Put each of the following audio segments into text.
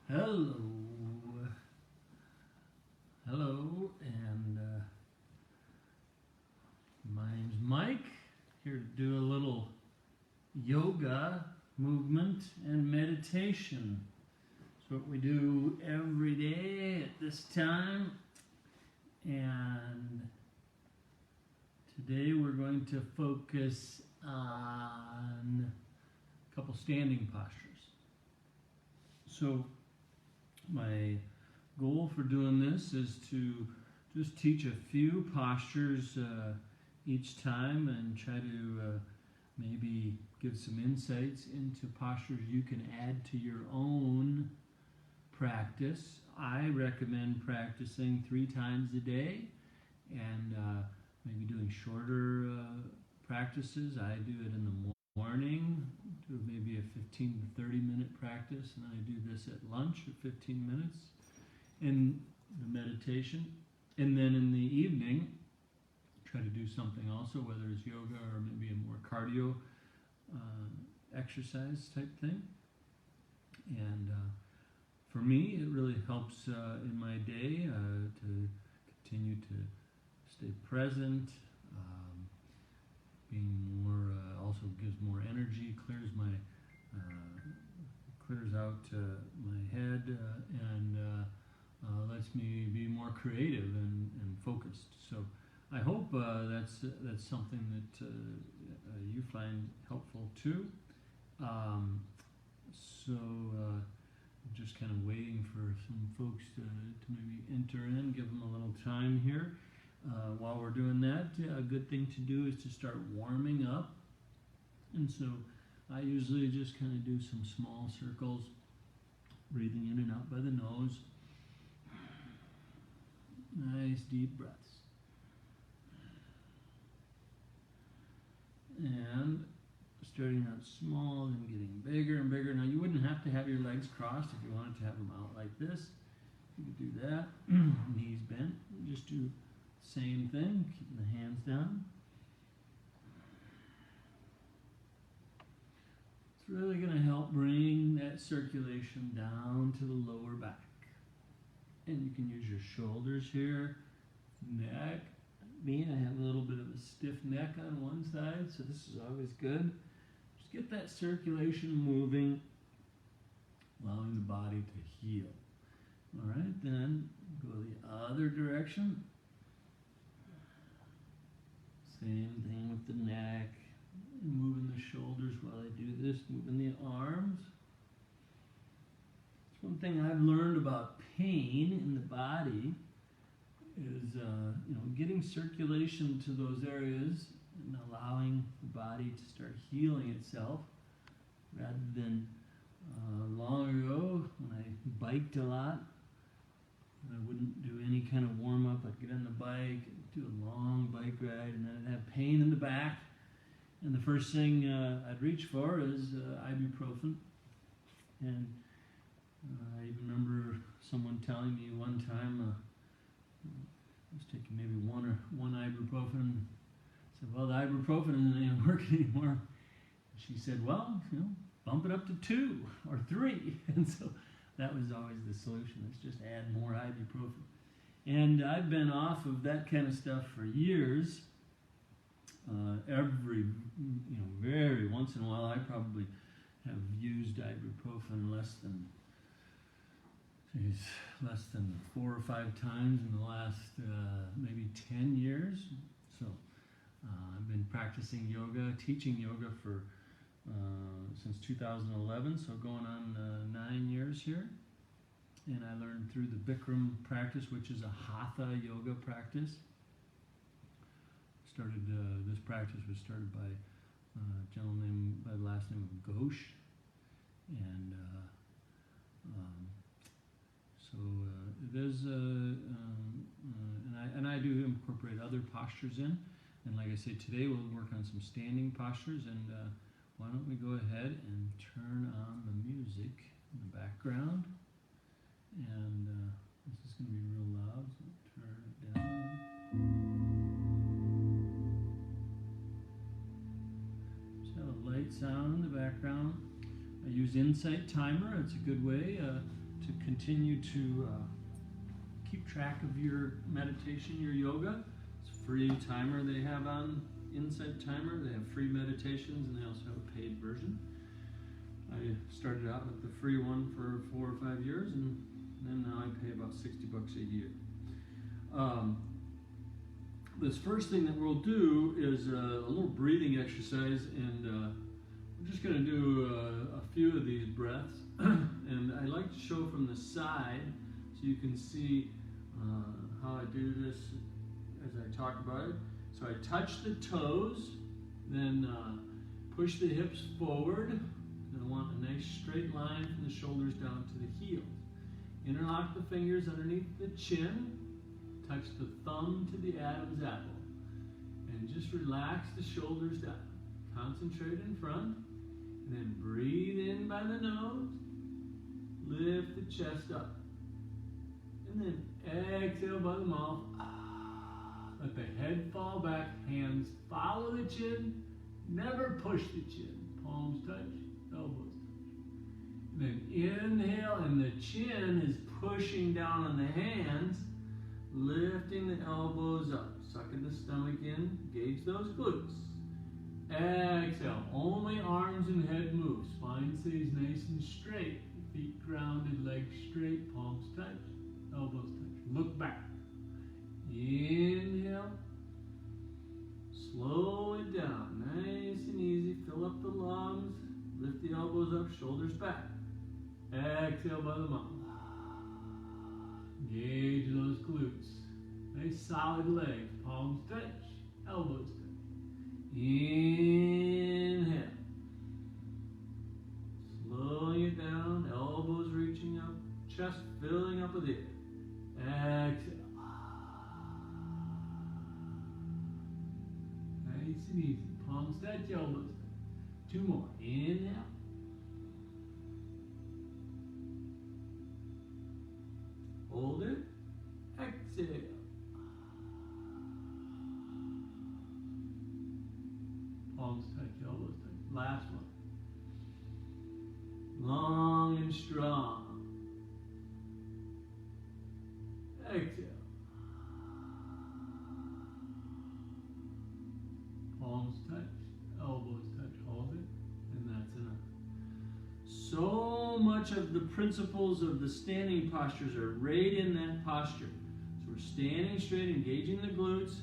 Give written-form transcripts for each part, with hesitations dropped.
Hello, hello, and my name's Mike, here to do a little yoga movement and meditation. It's what we do every day at this time, and today we're going to focus on a couple standing postures. So my goal for doing this is to just teach a few postures each time and try to maybe give some insights into postures you can add to your own practice. I recommend practicing 3 times a day and maybe doing shorter practices. I do it in the morning, do maybe a 15 to 30 minute practice, and I do this at lunch at 15 minutes in the meditation. And then in the evening, try to do something also, whether it's yoga or maybe a more cardio exercise type thing. And for me, it really helps in my day to continue to stay present, being more, also gives more energy, clears out my head, and lets me be more creative and focused. So I hope that's something that you find helpful too. Just kind of waiting for some folks to maybe enter in, give them a little time here. While we're doing that, a good thing to do is to start warming up. And so I usually just kind of do some small circles, breathing in and out by the nose. Nice deep breaths. And starting out small and getting bigger and bigger. Now you wouldn't have to have your legs crossed if you wanted to have them out like this. You could do that. Knees bent. Just do same thing, keeping the hands down. It's really going to help bring that circulation down to the lower back. And you can use your shoulders here, neck. Me, I have a little bit of a stiff neck on one side, so this is always good. Just get that circulation moving, allowing the body to heal. All right, then go the other direction. Same thing with the neck, moving the shoulders while I do this, moving the arms. It's one thing I've learned about pain in the body is getting circulation to those areas and allowing the body to start healing itself, rather than long ago when I biked a lot. I wouldn't do any kind of warm-up. I'd get on the bike, do a long bike ride, and then I'd have pain in the back. And the first thing I'd reach for is ibuprofen. And I even remember someone telling me one time, I was taking maybe one ibuprofen. I said, well, the ibuprofen isn't working anymore. She said, well, bump it up to 2 or 3. And so that was always the solution. Let's just add more ibuprofen. And I've been off of that kind of stuff for years. Very once in a while, I probably have used ibuprofen less than 4 or 5 times in the last maybe 10 years. So I've been practicing yoga, teaching yoga for since 2011, so going on 9 years here. And I learned through the Bikram practice, which is a hatha yoga practice. This practice was started by a gentleman by the last name of Ghosh. And and I do incorporate other postures in. And like I say, today we'll work on some standing postures. And why don't we go ahead and turn on the music in the background. And this is going to be real loud, so turn it down. Just have a light sound in the background. I use Insight Timer. It's a good way to continue to keep track of your meditation, your yoga. It's a free timer they have on Insight Timer. They have free meditations, and they also have a paid version. I started out with the free one for 4 or 5 years, and then now I pay about $60 a year. This first thing that we'll do is a little breathing exercise, and I'm just going to do a few of these breaths. And I like to show from the side so you can see how I do this as I talk about it. So I touch the toes, then push the hips forward. And I want a nice straight line from the shoulders down to the heels. Interlock the fingers underneath the chin. Touch the thumb to the Adam's apple. And just relax the shoulders down. Concentrate in front. And then breathe in by the nose. Lift the chest up. And then exhale by the mouth. Let the head fall back. Hands follow the chin. Never push the chin. Palms touch. Elbows touch. And then inhale, and the chin is pushing down on the hands. Lifting the elbows up. Sucking the stomach in. Engage those glutes. Exhale. Only arms and head move. Spine stays nice and straight. Feet grounded, legs straight, palms touch, elbows touch. Look back. Inhale. Slow it down. Nice and easy. Fill up the lungs. Lift the elbows up, shoulders back. Exhale by the mouth. Engage those glutes. Nice solid legs. Palms touch, elbows touch. Inhale. Slowing it down, elbows reaching up, chest filling up with air. Exhale. Nice and easy. Palms touch, elbows touch. 2 more. Inhale. Hold it. Exhale. Palms touch, elbows touch. Last one. Long and strong. Exhale. Palms touch, elbows touch, hold it, and that's enough. So much of the principles of the standing postures are right in that posture. So we're standing straight, engaging the glutes,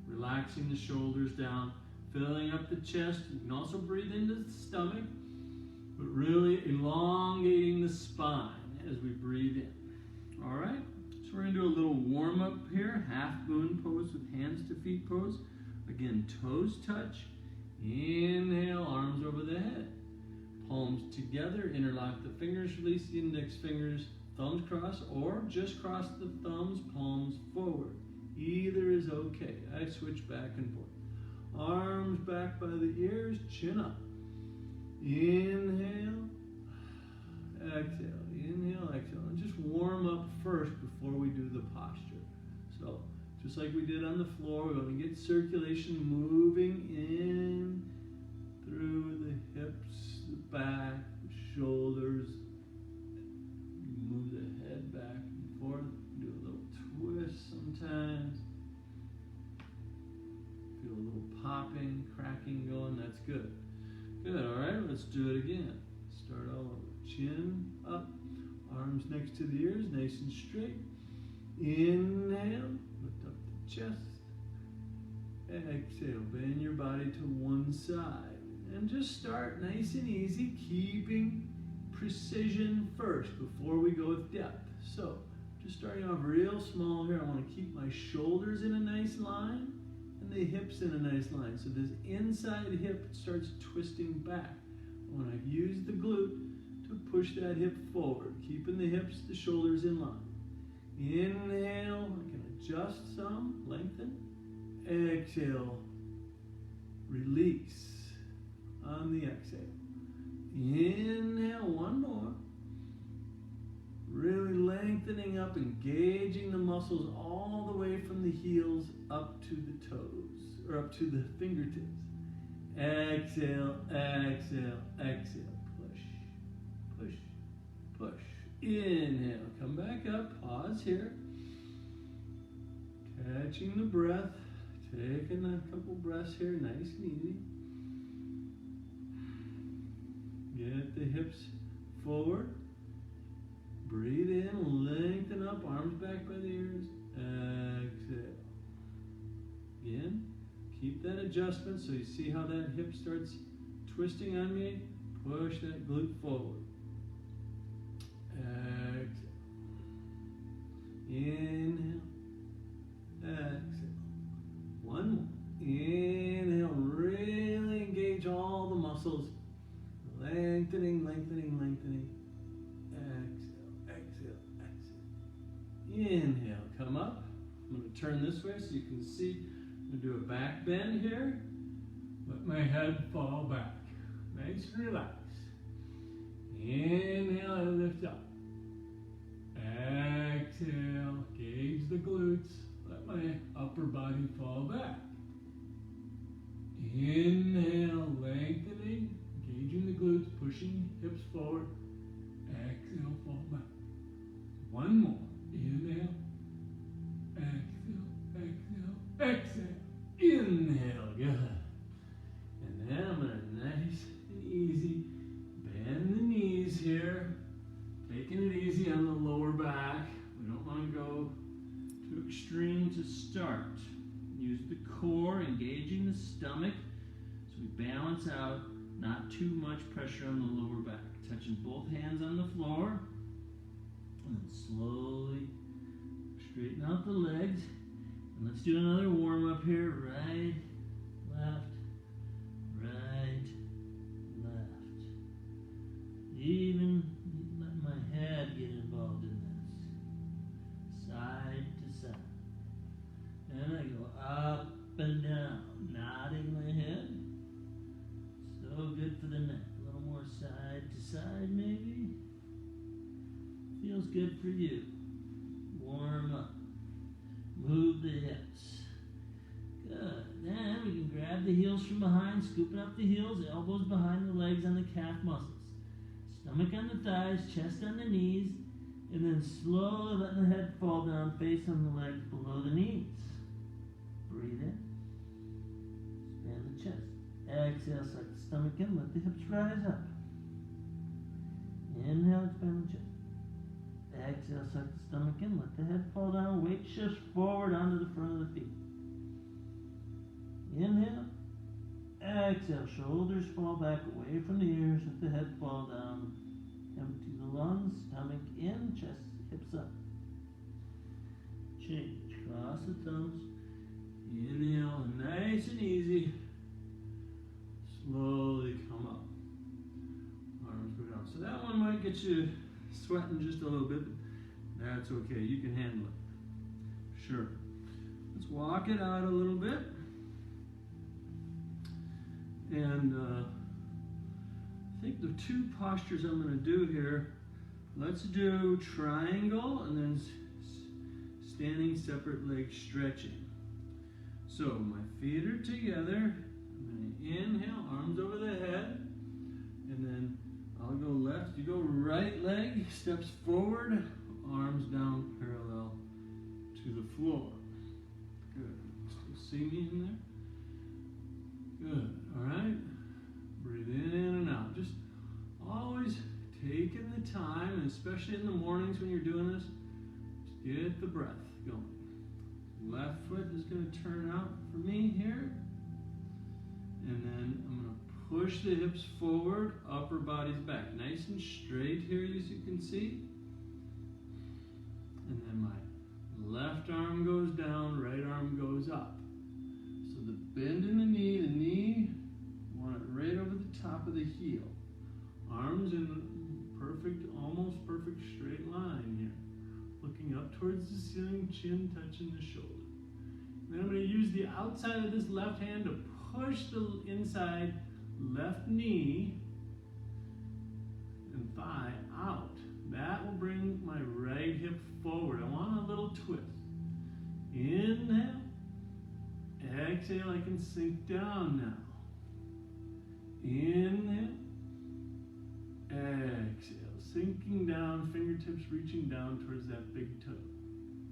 relaxing the shoulders down, filling up the chest. You can also breathe into the stomach, but really elongating the spine as we breathe in. All right, so we're going to do a little warm up here, half moon pose with hands to feet pose. Again, toes touch. Inhale, arms over the head. Palms together, interlock the fingers, release the index fingers, thumbs cross, or just cross the thumbs, palms forward. Either is okay. I switch back and forth. Arms back by the ears, chin up. Inhale, exhale, inhale, exhale. And just warm up first before we do the posture. So, just like we did on the floor, we're going to get circulation moving in through the hips, the back, the shoulders. Move the head back and forth. Do a little twist sometimes. Feel a little popping, cracking going. That's good. Good, all right, let's do it again. Start all over. Chin up, arms next to the ears, nice and straight. Inhale, lift up the chest. Exhale, bend your body to one side. And just start nice and easy, keeping precision first before we go with depth. So, just starting off real small here. I want to keep my shoulders in a nice line. And the hips in a nice line. So this inside hip starts twisting back. When I use the glute to push that hip forward, keeping the hips, the shoulders in line. Inhale, I can adjust some, lengthen. Exhale, release on the exhale. Inhale, one more. Really lengthening up, engaging the muscles all the way from the heels up to the toes, or up to the fingertips. Exhale, exhale, exhale. Push, push. Inhale, come back up, pause here. Catching the breath, taking a couple breaths here, nice and easy. Get the hips forward. Breathe in, lengthen up, arms back by the ears. Exhale. Again, keep that adjustment so you see how that hip starts twisting on me. Push that glute forward. Exhale. Inhale. Exhale. One more. Inhale. Really engage all the muscles. Lengthening, lengthening, lengthening. Exhale, exhale, exhale. Inhale, come up. I'm going to turn this way so you can see. I'm going to do a back bend here. Let my head fall back. Nice and relaxed. Inhale, I lift up. Exhale, gauge the glutes. Let my upper body fall back. Inhale, lengthening, engaging the glutes, pushing hips forward. Exhale, fall back. One more. Inhale. Exhale, exhale, exhale. Inhale, good. And then I'm going to nice and easy bend the knees here. Taking it easy on the lower back. We don't want to go too extreme to start. Use the core, engaging the stomach so we balance out, not too much pressure on the lower back. Touching both hands on the floor. And then slowly straighten out the legs. And let's do another warm up here. Right, left, right, left. Even let my head get involved in this. Side to side. And I go up and down, nodding my head. So good for the neck. A little more side to side maybe. Feels good for you. Warm up. Move the hips. Good. Then we can grab the heels from behind, scooping up the heels, elbows behind the legs on the calf muscles. Stomach on the thighs, chest on the knees, and then slowly letting the head fall down, face on the legs below the knees. Breathe in. Expand the chest. Exhale, suck the stomach in, let the hips rise up. Inhale, expand the chest. Exhale, suck the stomach in, let the head fall down, weight shifts forward onto the front of the feet. Inhale. Exhale, shoulders fall back away from the ears, let the head fall down. Empty the lungs, stomach in, chest, hips up. Change, cross the thumbs. Inhale, nice and easy. Slowly come up. Arms go down. So that one might get you sweating just a little bit. That's okay. You can handle it. Sure. Let's walk it out a little bit. And I think the two postures I'm going to do here, let's do triangle and then standing separate leg stretching. So my feet are together. I'm going to inhale, arms over the head, and then I'll go left. You go right leg, steps forward, arms down parallel to the floor. Good. Still see me in there? Good. All right. Breathe in and out. Just always taking the time, and especially in the mornings when you're doing this, just get the breath going. Left foot is going to turn out for me here. And then I'm going to push the hips forward, upper body's back. Nice and straight here, as you can see. And then my left arm goes down, right arm goes up. So the bend in the knee, want it right over the top of the heel. Arms in perfect, almost perfect straight line here. Looking up towards the ceiling, chin touching the shoulder. Then I'm going to use the outside of this left hand to push the inside left knee and thigh out. That will bring my right hip forward. I want a little twist. Inhale. Exhale, I can sink down now. Inhale. Exhale, sinking down fingertips reaching down towards that big toe.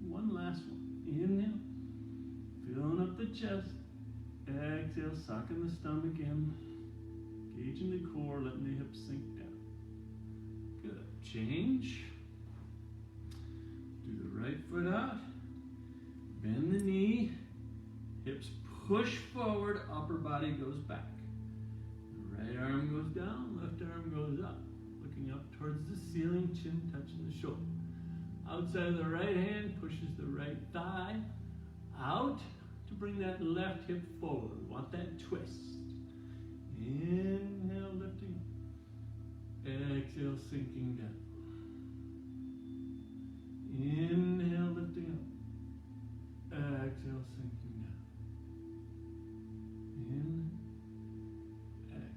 One last one. Inhale, filling up the chest. Exhale, sucking the stomach in. Engaging the core, letting the hips sink down. Good. Change. Do the right foot out. Bend the knee. Hips push forward, upper body goes back. The right arm goes down, left arm goes up. Looking up towards the ceiling, chin touching the shoulder. Outside of the right hand pushes the right thigh out to bring that left hip forward. Want that twist. Inhale, lifting up. Exhale, sinking down. Inhale, lifting up. Exhale, sinking down. In, exhale.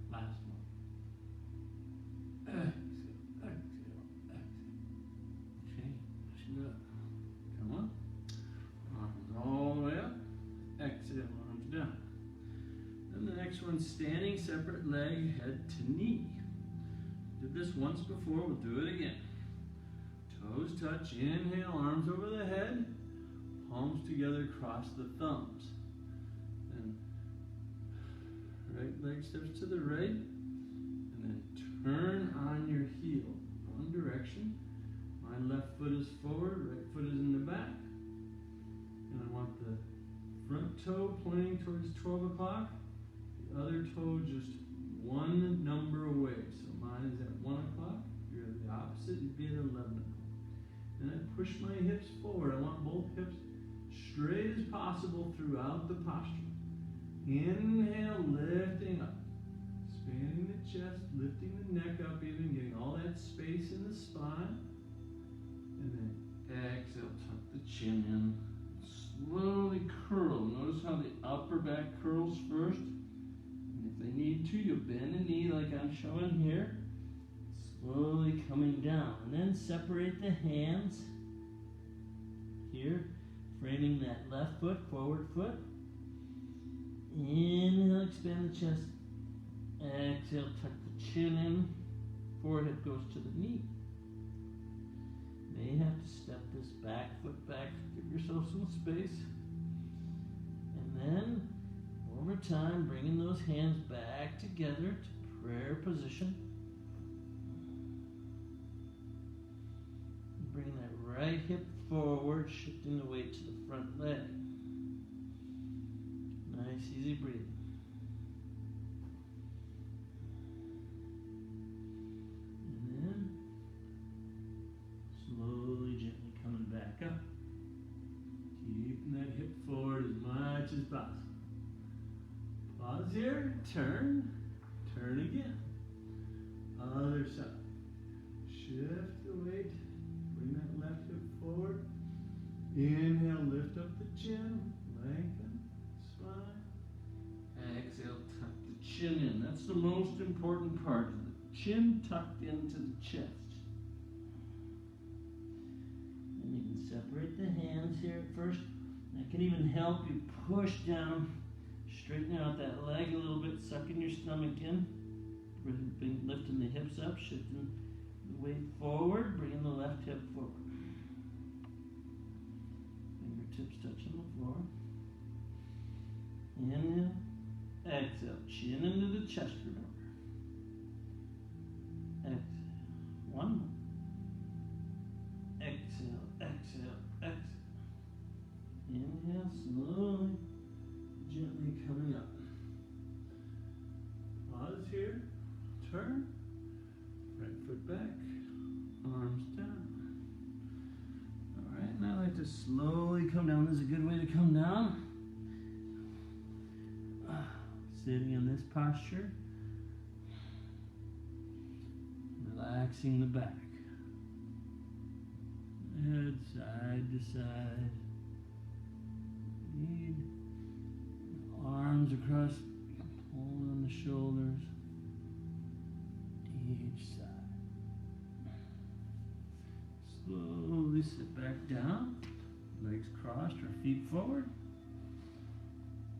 Last one. Exhale, exhale, exhale. Change. Good. Come on. Arms all the way up. Exhale, arms down. Then the next one, standing separate leg, head to knee. Did this once before, we'll do it again. Toes touch, inhale, arms over the head, palms together, cross the thumbs. Then right leg steps to the right, and then turn on your heel, one direction. My left foot is forward, right foot is in the back. And I want the front toe pointing towards 12 o'clock, the other toe just one number away. So mine is at 1 o'clock, if you're the opposite, you'd be at 11 o'clock. And I push my hips forward. I want both hips straight as possible throughout the posture. Inhale, lifting up. Expanding the chest, lifting the neck up even, getting all that space in the spine. And then exhale, tuck the chin in. Slowly curl. Notice how the upper back curls first. And if they need to, you'll bend the knee like I'm showing here. Slowly coming down, and then separate the hands here, framing that left foot, forward foot. Inhale, expand the chest. Exhale, tuck the chin in. Forehead goes to the knee. May have to step this back foot back. Give yourself some space. And then, over time, bringing those hands back together to prayer position. Bring that right hip forward, shifting the weight to the front leg. Nice, easy breathing. And then, slowly, gently coming back up. Keeping that hip forward as much as possible. Pause here, turn again. Other side. Shift the weight. Bring that left hip forward. Inhale, lift up the chin. Lengthen spine. Exhale, tuck the chin in. That's the most important part. The chin tucked into the chest. And you can separate the hands here at first. That can even help you push down, straightening out that leg a little bit, sucking your stomach in. Lifting the hips up, shifting the weight forward, bringing the left hip forward. Fingertips touching the floor. Inhale, exhale, chin into the chest, remember. Exhale, one more. Exhale, exhale, exhale. Inhale, slowly, gently coming up. Pause here, turn, right foot back, arms down. All right, now I like to slowly come down. This is a good way to come down. Sitting in this posture, relaxing the back, head side to side. Need arms across, pull on the shoulders, each side. Slowly sit back down, legs crossed or feet forward.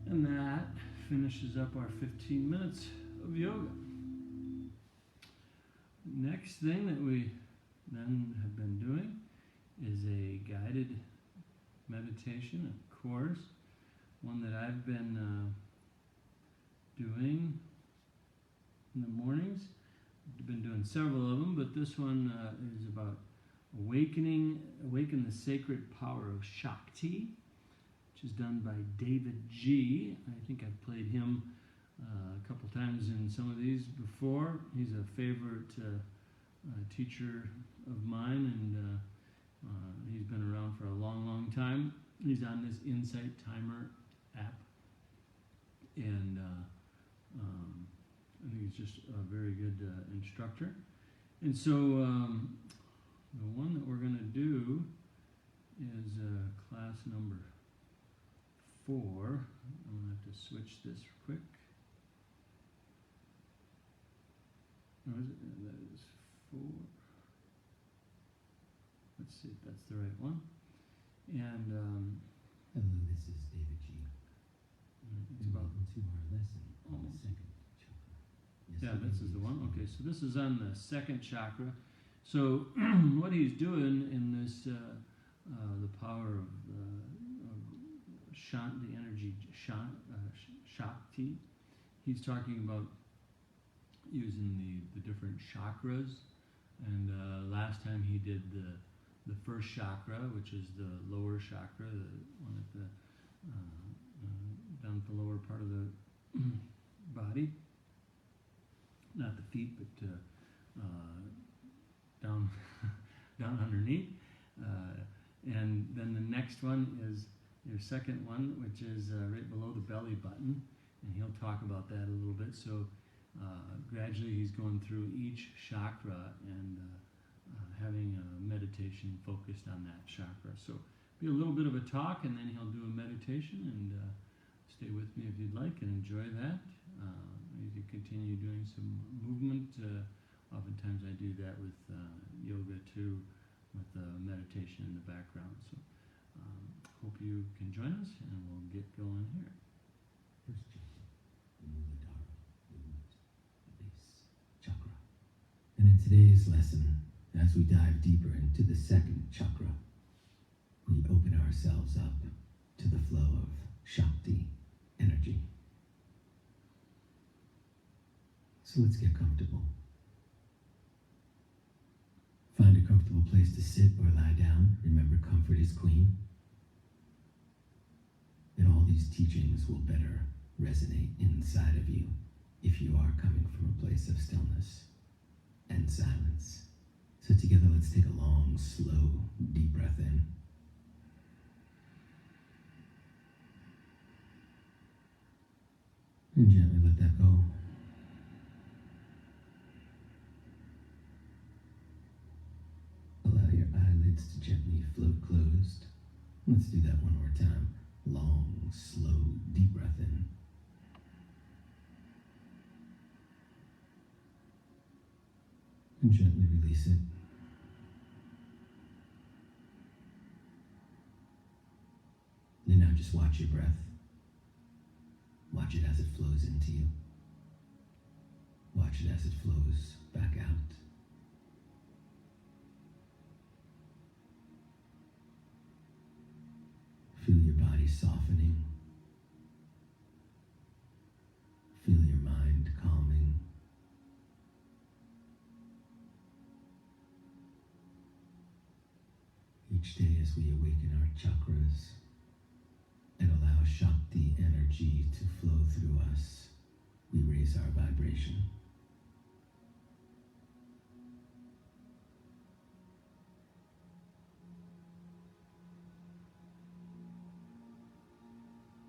And that finishes up our 15 minutes of yoga. Next next thing that we then have been doing is a guided meditation, of course, one that I've been doing in the mornings. I've been doing several of them, but this one is about awaken the sacred power of Shakti, which is done by Davidji. I think I've played him a couple times in some of these before. He's a favorite teacher of mine, and he's been around for a long, long time. He's on this Insight Timer app, and I think he's just a very good instructor. And so the one that we're going to do is class number 4. I'm going to have to switch this quick. Or is it? That is 4. Let's see if that's the right one. And hello, this is Davidji. it's about to our lesson on the second chakra. Yeah, this is the one. Okay, so this is on the second chakra. So what he's doing in this, the power of Shakti Energy, Shakti, he's talking about using the different chakras. And last time he did the first chakra, which is the lower chakra, the one at the down at the lower part of the body, not the feet, but down down underneath. And then the next one is your second one, which is right below the belly button, and he'll talk about that a little bit. So gradually he's going through each chakra and having a meditation focused on that chakra. So be a little bit of a talk, and then he'll do a meditation, and stay with me if you'd like and enjoy that. You can continue doing some movement. Oftentimes I do that with yoga too, with meditation in the background. So hope you can join us, and we'll get going here. First chakra, the Muladhara, the root, the base chakra. And in today's lesson, as we dive deeper into the second chakra, we open ourselves up to the flow of Shakti energy. So let's get comfortable. Find a comfortable place to sit or lie down. Remember, comfort is queen. And all these teachings will better resonate inside of you if you are coming from a place of stillness and silence. So together, let's take a long, slow, deep breath in. And gently let that go. Allow your eyelids to gently float closed. Let's do that one more time. Long, slow, deep breath in. And gently release it. And now just watch your breath. Watch it as it flows into you. Watch it as it flows back out. Feel your body softening. Feel your mind calming. Each day as we awaken our chakras and allow Shakti energy to flow through us, we raise our vibration.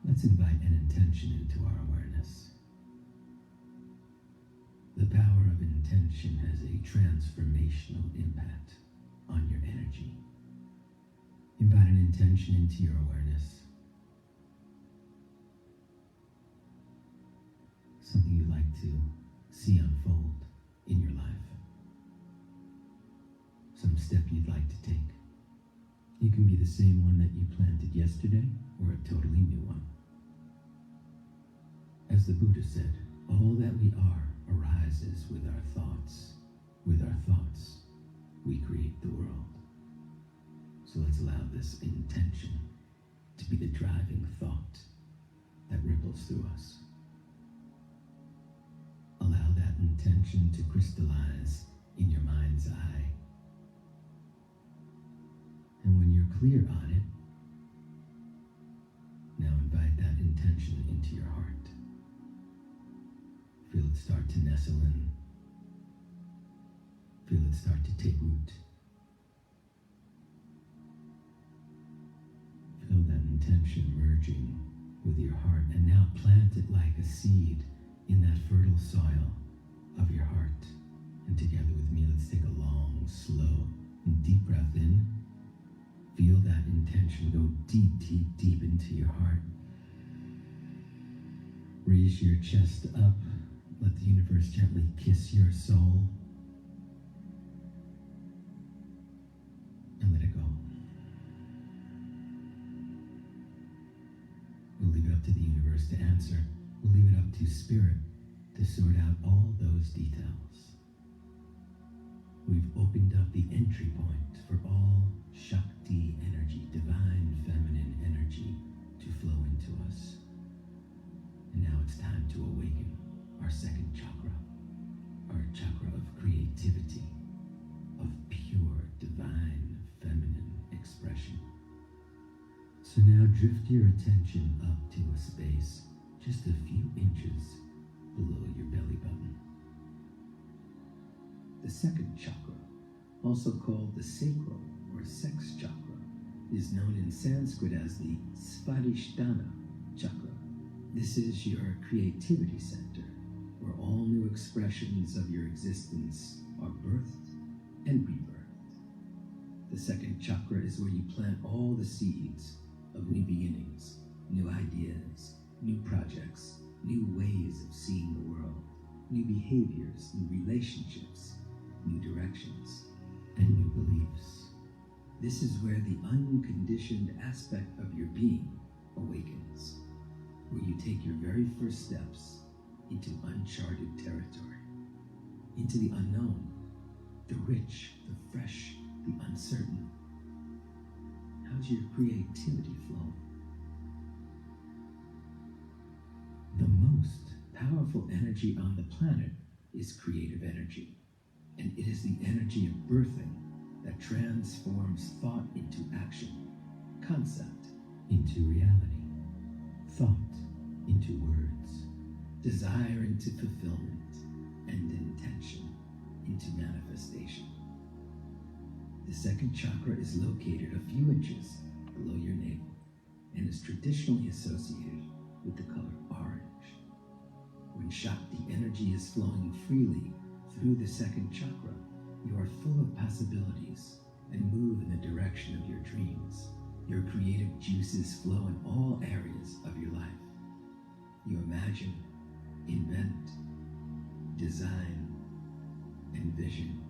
Let's invite an intention into our awareness. The power of intention has a transformational impact on your energy. Invite an intention into your awareness. Something you'd like to see unfold in your life. Some step you'd like to take. It can be the same one that you planted yesterday or a totally new one. As the Buddha said, all that we are arises with our thoughts. With our thoughts, let's allow this intention to be the driving thought that ripples through us. Allow that intention to crystallize in your mind's eye. And when you're clear on it, now invite that intention into your heart. Feel it start to nestle in. Feel it start to take root. Feel that intention merging with your heart, and now plant it like a seed in that fertile soil of your heart. And together with me, let's take a long, slow, and deep breath in. Feel that intention go deep, deep, deep into your heart. Raise your chest up. Let the universe gently kiss your soul. And let it go. We'll leave it up to the universe to answer. We'll leave it up to spirit to sort out all those details. We've opened up the entry point for all Shakti energy, divine feminine energy, to flow into us. And now it's time to awaken our second chakra, our chakra of creativity, of pure divine feminine expression. So now drift your attention up to a space just a few inches below your belly button. The second chakra, also called the sacral or sex chakra, is known in Sanskrit as the Svadhisthana chakra. This is your creativity center, where all new expressions of your existence are birthed and rebirthed. The second chakra is where you plant all the seeds of new beginnings, new ideas, new projects, new ways of seeing the world, new behaviors, new relationships, new directions, and new beliefs. This is where the unconditioned aspect of your being awakens, where you take your very first steps into uncharted territory, into the unknown, the rich, the fresh, the uncertain. How's your creativity flowing? The most powerful energy on the planet is creative energy, and it is the energy of birthing that transforms thought into action, concept into reality, thought into words, desire into fulfillment, and intention into manifestation. The second chakra is located a few inches below your navel and is traditionally associated with the color orange. When Shakti energy is flowing freely through the second chakra, you are full of possibilities and move in the direction of your dreams. Your creative juices flow in all areas of your life. You imagine, invent, design, envision,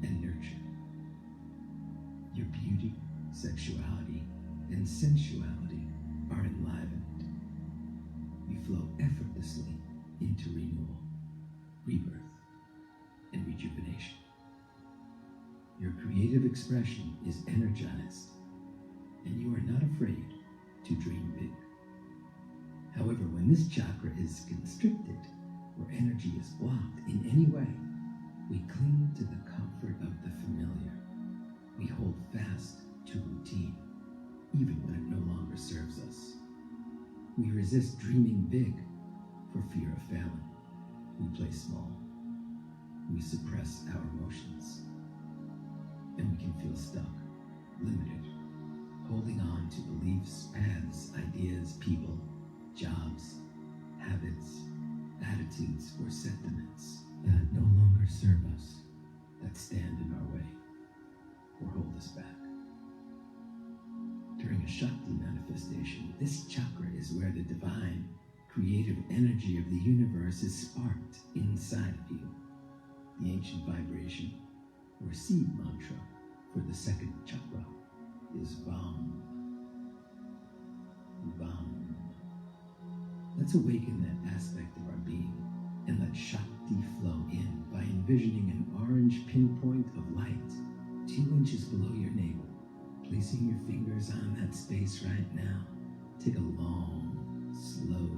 and nurture. Your beauty, sexuality, and sensuality are enlivened. You flow effortlessly into renewal, rebirth, and rejuvenation. Your creative expression is energized, and you are not afraid to dream big. However, when this chakra is constricted, or energy is blocked in any way, we cling to the comfort of the familiar. We hold fast to routine, even when it no longer serves us. We resist dreaming big for fear of failing. We play small. We suppress our emotions. And we can feel stuck, limited, holding on to beliefs, paths, ideas, people, jobs, habits, attitudes, or sentiments that no longer serve us, that stand in our way or hold us back. During a Shakti manifestation, this chakra is where the divine, creative energy of the universe is sparked inside of you. The ancient vibration, or seed mantra, for the second chakra is Vam. Vam. Let's awaken that aspect of our being and let Shakti flow in by envisioning an orange pinpoint of light 2 inches below your navel, Placing your fingers on that space right now, take a long, slow,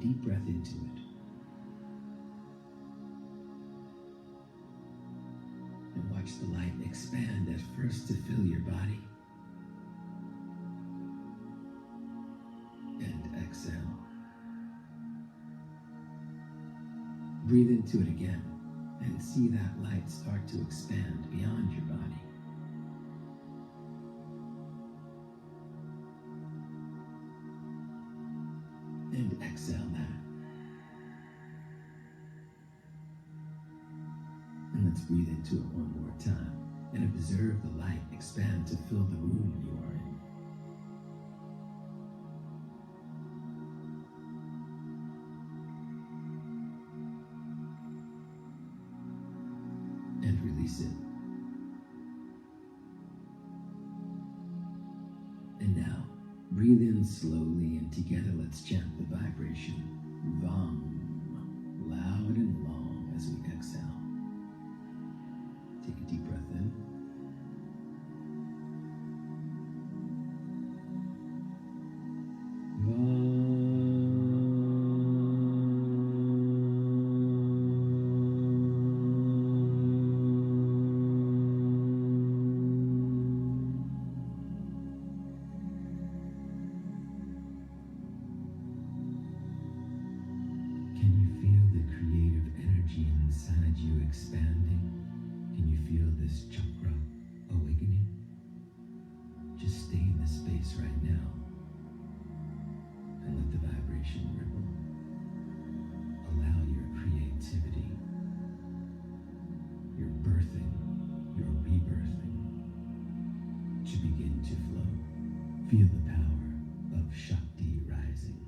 deep breath into it. And watch the light expand at first to fill your body. And exhale. Breathe into it again and see that light start to expand beyond your body. And exhale that. And let's breathe into it one more time and observe the light expand to fill the room you are in. And release it. And now, breathe in slowly, and together let's chant the vibration Vam, loud and long as we exhale. Take a deep breath in. Vam. Inside you expanding? Can you feel this chakra awakening? Just stay in this space right now and let the vibration ripple. Allow your creativity, your birthing, your rebirthing to begin to flow. Feel the power of Shakti rising.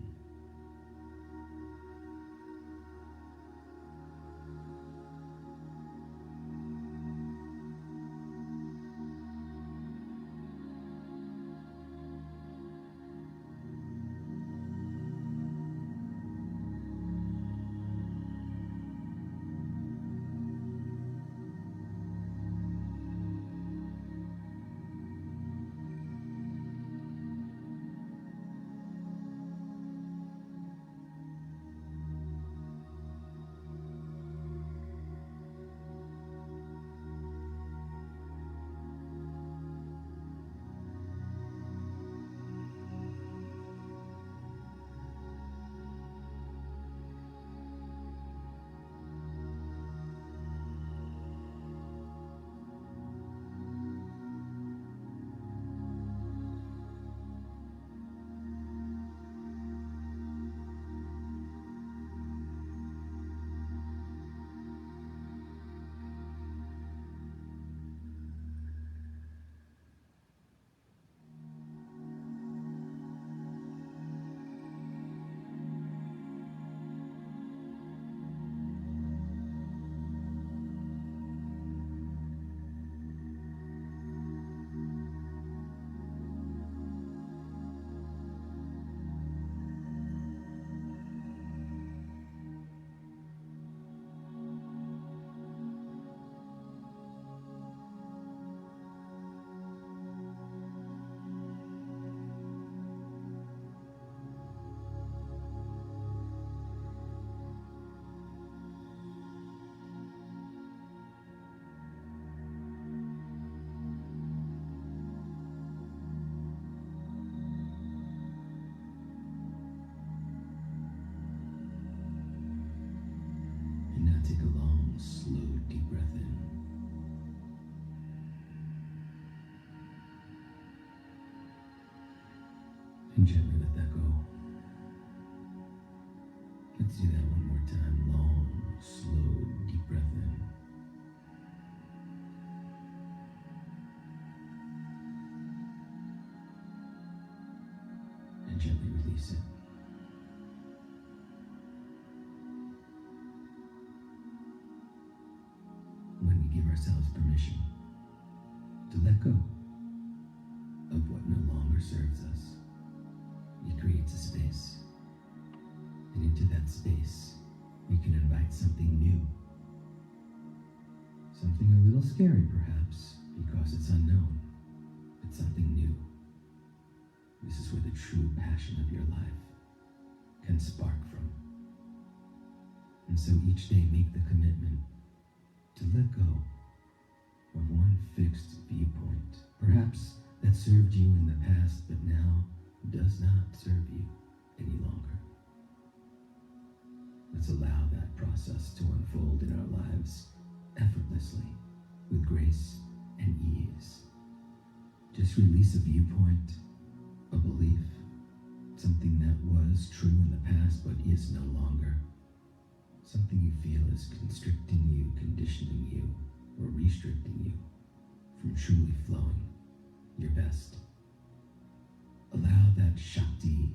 Take a long, slow, deep breath in. And gently let that go. Let's do that one more time. Long, slow, deep breath in. And gently release it. When we give ourselves permission to let go of what no longer serves us, it creates a space. And into that space, we can invite something new. Something a little scary, perhaps, because it's unknown, but something new. This is where the true passion of your life can spark from. And so each day make the commitment to let go of one fixed viewpoint, perhaps that served you in the past but now does not serve you any longer. Let's allow that process to unfold in our lives effortlessly, with grace and ease. Just release a viewpoint, a belief, something that was true in the past but is no longer. Something you feel is constricting you, conditioning you, or restricting you from truly flowing your best. Allow that Shakti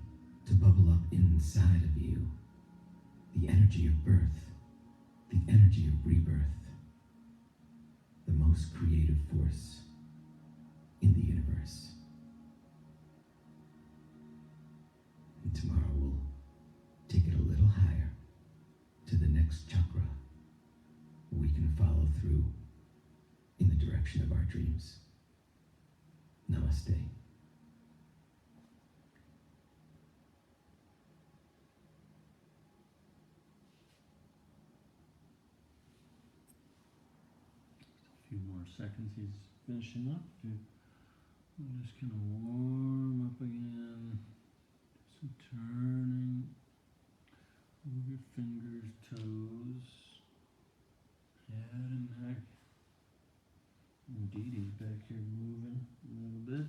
to bubble up inside of you, the energy of birth, the energy of rebirth, the most creative force in the universe. And tomorrow we'll take it a little higher to the next chakra, where we can follow through in the direction of our dreams. Namaste. A few more seconds, he's finishing up. I'm just going to warm up again. Some turning. Move your fingers, toes, head and neck. Indeed, he's back here moving a little bit.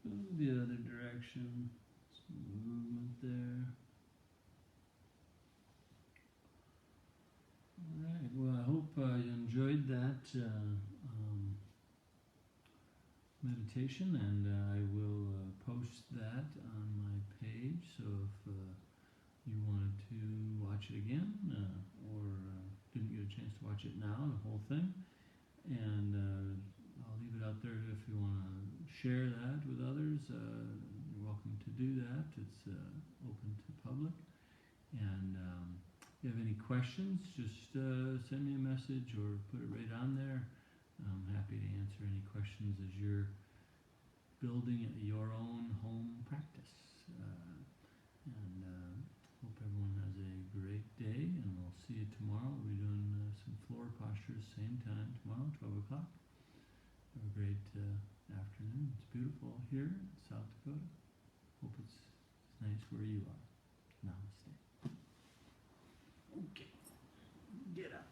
Go the other direction. Some movement there. Alright, well I hope you enjoyed that meditation, and I will post that on my page, so if you wanted to watch it again, or didn't get a chance to watch it now, the whole thing, and I'll leave it out there if you want to share that with others. You're welcome to do that. It's open to public. And if you have any questions, just send me a message or put it right on there. I'm happy to answer any questions as you're building your own home practice. Hope everyone has a great day, and we'll see you tomorrow. We'll be doing some floor postures, same time tomorrow, 12 o'clock. Have a great afternoon. It's beautiful here in South Dakota. Hope it's nice where you are. Namaste. Okay, get up.